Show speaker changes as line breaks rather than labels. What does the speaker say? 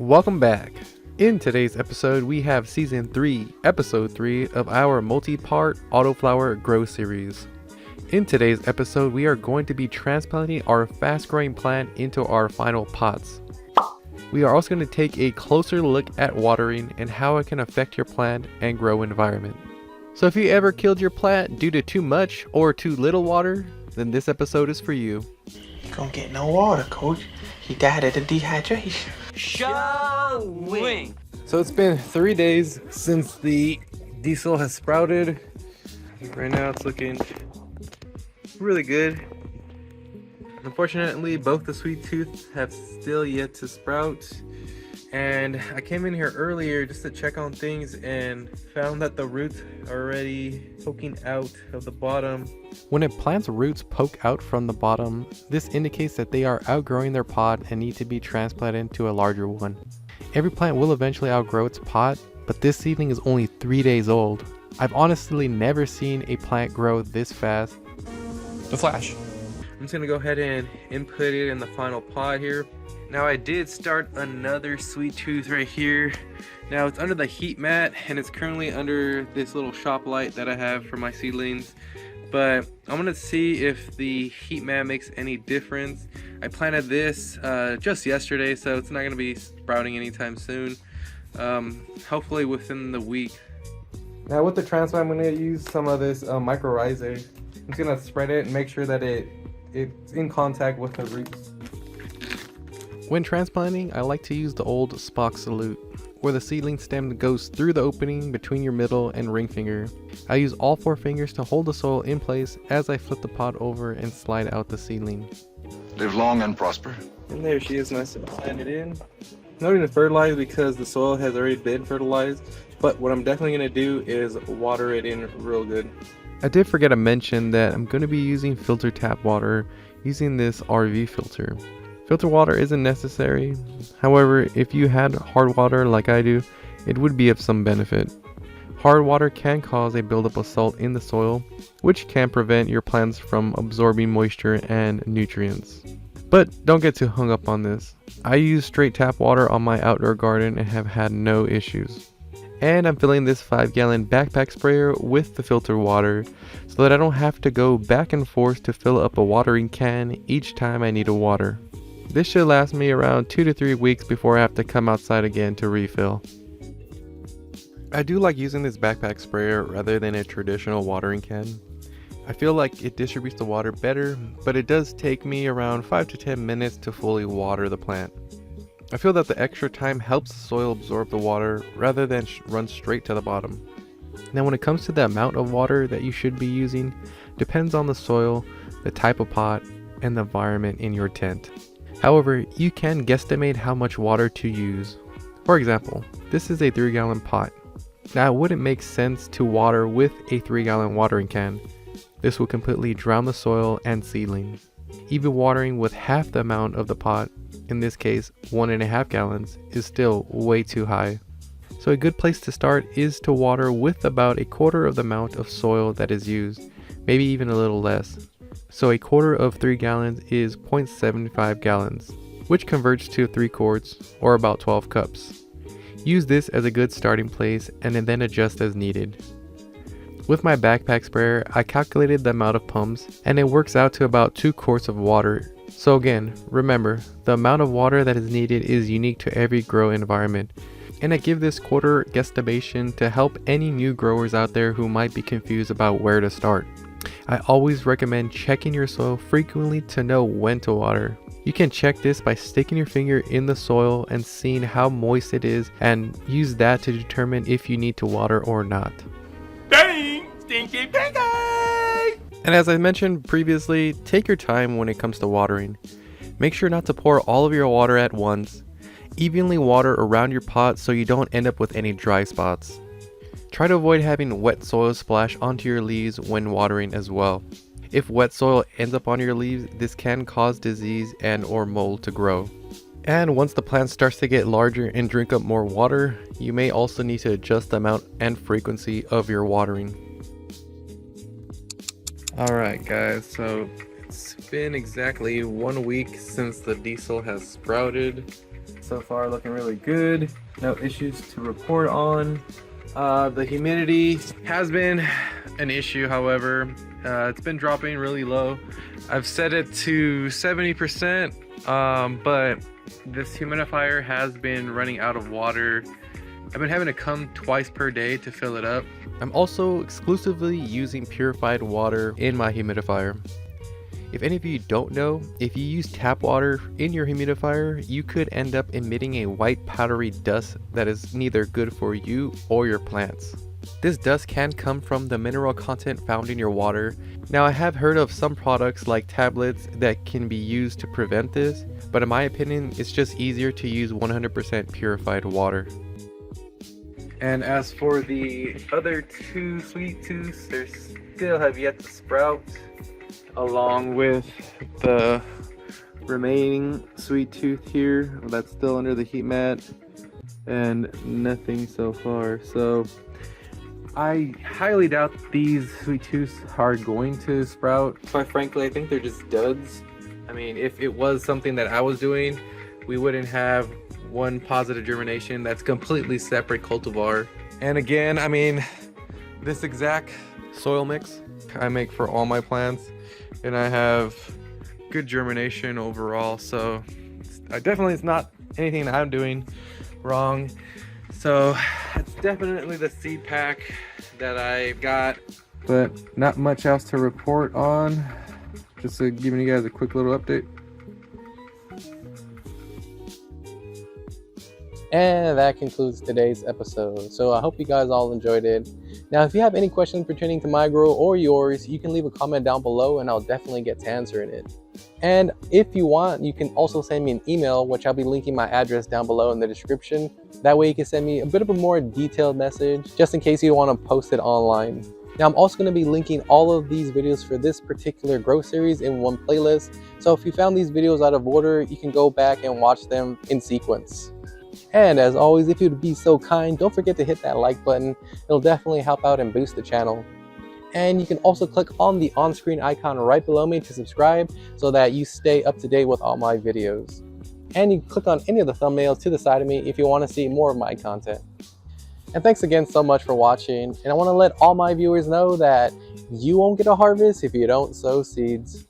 Welcome back. In today's episode, we have Season 3, Episode 3 of our multi-part Autoflower Grow series. In today's episode, we are going to be transplanting our fast-growing plant into our final pots. We are also going to take a closer look at watering and how it can affect your plant and grow environment. So if you ever killed your plant due to too much or too little water, then this episode is for you.
You don't get no water, coach. He died of the dehydration.
Showing.
So it's been 3 days since the diesel has sprouted. Right now it's looking really good. Unfortunately, both the sweet tooth have still yet to sprout. And I came in here earlier just to check on things and found that the roots are already poking out of the bottom. When a plant's roots poke out from the bottom, this indicates that they are outgrowing their pot and need to be transplanted into a larger one. Every plant will eventually outgrow its pot, but this seedling is only 3 days old. I've honestly never seen a plant grow this fast.
The flash.
I'm just gonna go ahead and input it in the final pot here. Now I did start another sweet tooth right here. Now it's under the heat mat and it's currently under this little shop light that I have for my seedlings. But I'm gonna see if the heat mat makes any difference. I planted this just yesterday, so it's not gonna be sprouting anytime soon. Hopefully within the week. Now with the transplant, I'm gonna use some of this Mycorrhiza. I'm just gonna spread it and make sure that it's in contact with the roots. When transplanting, I like to use the old Spock salute, where the seedling stem goes through the opening between your middle and ring finger. I use all 4 fingers to hold the soil in place as I flip the pot over and slide out the seedling.
Live long and prosper.
And there she is, nice and planted in. Not going to fertilize because the soil has already been fertilized, but what I'm definitely going to do is water it in real good. I did forget to mention that I'm going to be using filter tap water using this RV filter. Filter water isn't necessary. However, if you had hard water like I do, it would be of some benefit. Hard water can cause a buildup of salt in the soil, which can prevent your plants from absorbing moisture and nutrients. But don't get too hung up on this. I use straight tap water on my outdoor garden and have had no issues. And I'm filling this 5-gallon backpack sprayer with the filtered water so that I don't have to go back and forth to fill up a watering can each time I need a water. This should last me around 2 to 3 weeks before I have to come outside again to refill. I do like using this backpack sprayer rather than a traditional watering can. I feel like it distributes the water better, but it does take me around 5 to 10 minutes to fully water the plant. I feel that the extra time helps the soil absorb the water rather than run straight to the bottom. Now when it comes to the amount of water that you should be using, depends on the soil, the type of pot, and the environment in your tent. However, you can guesstimate how much water to use. For example, this is a 3-gallon pot. Now it wouldn't make sense to water with a 3-gallon watering can. This will completely drown the soil and seedling. Even watering with half the amount of the pot, in this case 1.5 gallons, is still way too high. So a good place to start is to water with about a quarter of the amount of soil that is used, maybe even a little less. So a quarter of 3 gallons is 0.75 gallons, which converts to 3 quarts or about 12 cups. Use this as a good starting place and then adjust as needed. With my backpack sprayer, I calculated the amount of pumps and it works out to about 2 quarts of water. So again, remember, the amount of water that is needed is unique to every grow environment. And I give this quarter guesstimation to help any new growers out there who might be confused about where to start. I always recommend checking your soil frequently to know when to water. You can check this by sticking your finger in the soil and seeing how moist it is and use that to determine if you need to water or not.
Dang! Stinky pinky!
And as I mentioned previously, take your time when it comes to watering. Make sure not to pour all of your water at once. Evenly water around your pot so you don't end up with any dry spots. Try to avoid having wet soil splash onto your leaves when watering as well. If wet soil ends up on your leaves, this can cause disease and or mold to grow. And once the plant starts to get larger and drink up more water, you may also need to adjust the amount and frequency of your watering. Alright guys, so it's been exactly 1 week since the diesel has sprouted. so far looking really good. No issues to report on. The humidity has been an issue, however. It's been dropping really low. I've set it to 70%, but this humidifier has been running out of water. I've been having to come twice per day to fill it up. I'm also exclusively using purified water in my humidifier. If any of you don't know, if you use tap water in your humidifier, you could end up emitting a white powdery dust that is neither good for you or your plants. This dust can come from the mineral content found in your water. Now, I have heard of some products like tablets that can be used to prevent this, but in my opinion, it's just easier to use 100% purified water. And as for the other two sweet tooths, they still have yet to sprout, along with the remaining sweet tooth here that's still under the heat mat, and nothing so far. So I highly doubt these sweet tooths are going to sprout. Quite frankly, I think they're just duds. I mean, if it was something that I was doing, we wouldn't have one positive germination. That's completely separate cultivar. And again, I mean, this exact soil mix I make for all my plants, and I have good germination overall. So definitely it's not anything that I'm doing wrong. So it's definitely the seed pack that I got, but not much else to report on. Just giving you guys a quick little update.
And that concludes today's episode. So I hope you guys all enjoyed it. Now, if you have any questions pertaining to my grow or yours, you can leave a comment down below and I'll definitely get to answering it. And if you want, you can also send me an email, which I'll be linking my address down below in the description. That way you can send me a bit of a more detailed message, just in case you want to post it online. Now, I'm also going to be linking all of these videos for this particular grow series in one playlist. So if you found these videos out of order, you can go back and watch them in sequence. And as always, if you'd be so kind, don't forget to hit that like button. It'll definitely help out and boost the channel. And you can also click on the on-screen icon right below me to subscribe so that you stay up to date with all my videos. And you can click on any of the thumbnails to the side of me if you want to see more of my content. And thanks again so much for watching. And I want to let all my viewers know that you won't get a harvest if you don't sow seeds.